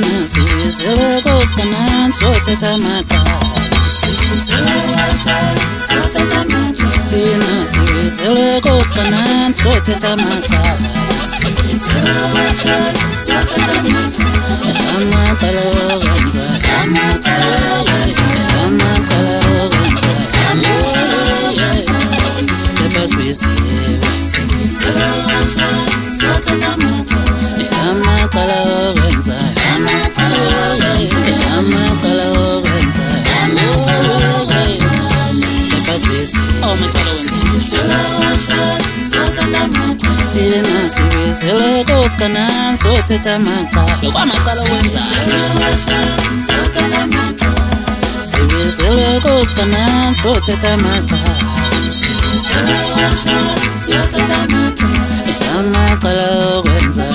Sivizele koskanan sothetha maqala Thina sivizele koskanan sothetha maqala Amaqala okwenza Thina sivizele koskanan sothetha maqala Amaqala okwenza Sivizele koskanan sothetha maqala Amaqala okwenza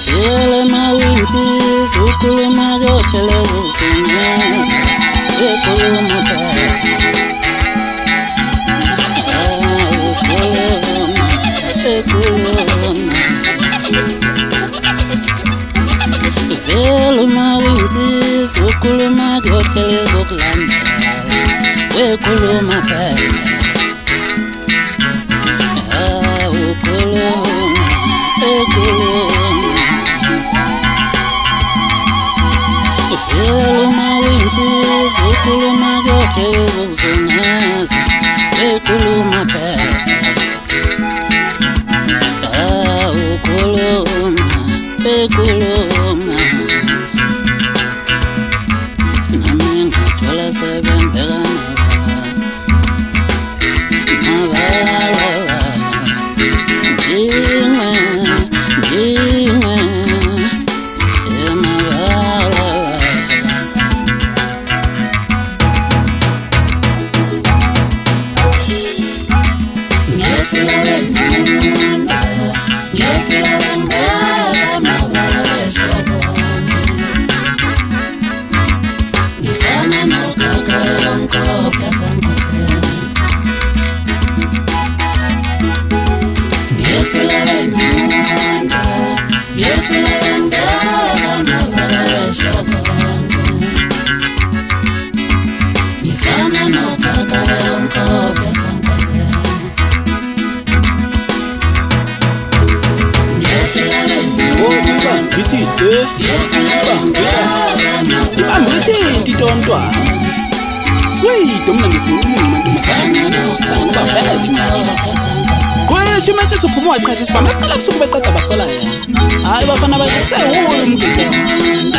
Feel my wings, ukuluma goshele usunyasa, ukuluma ukuluma. Feel my wings, ukuluma goshele ukulanda, ukuluma Ukuluma winsiz, ukuluma gokhele ukuzungaza, ukuluma ukuluma nami ngithola sebembeka Sweet, I'm not Shumetse suphumo waqhashisa bamasicela kusuku beqeda basola yena hayi bafana bayise umgidi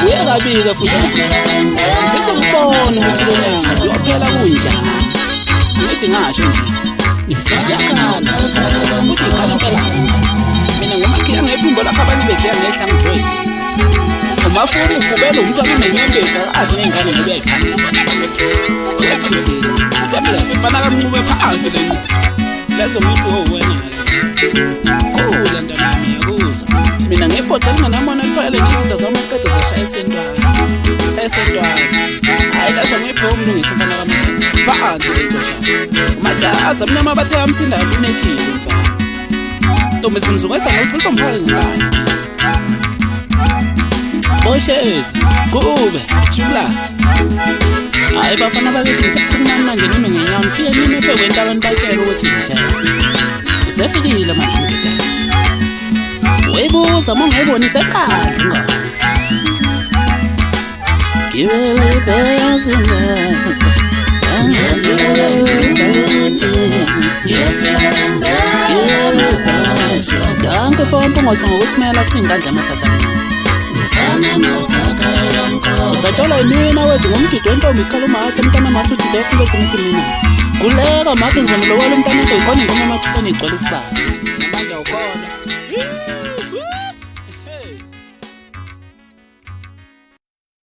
uyakabika futhi sesokubona ukuthi siyophela kunjani ngithi ngasho nje siyakhala futhi ikhala phela mina ngomakhiya ngephimbo lakho abantu bekhiya ngehla ngizoyisa umafuni ufubela umntwana unenyembeza azi nengane ngoba yayikhanda lesibisiza uthembele mfana kamncube phansi leyo lezo muntu wena kula ntanami yakuza mina ngephoda nginamona liphele izinto zamaqedza zashaya esentwana hayi lazo ngipho umlungisi mfana kamncube phansi letosha majaza mina mabathe amsinda kunethile mfana ntombi simzungeza ngokucisha umphakathi ngani Boshes, kube, shublas. Hayi bafana bakithi sekusukuma manje nime ngenyama mfike nime phekwe abantu bayitshela ukuthi ngithela. Usefikile manje ngidala. Weyibuza mongayibonisa kahle ngalo. Gibele bayazinga. Danke for umphongozo ngokusimela singandla amasathana. Usathola mina wethu ngomgido wentombi ikhala mathi umntana mathi udide ufike semithi mina kuleka mathi ngizamlowela umntana wakho ikhona ingoma amathufeni igcwala isibalo manje awukhona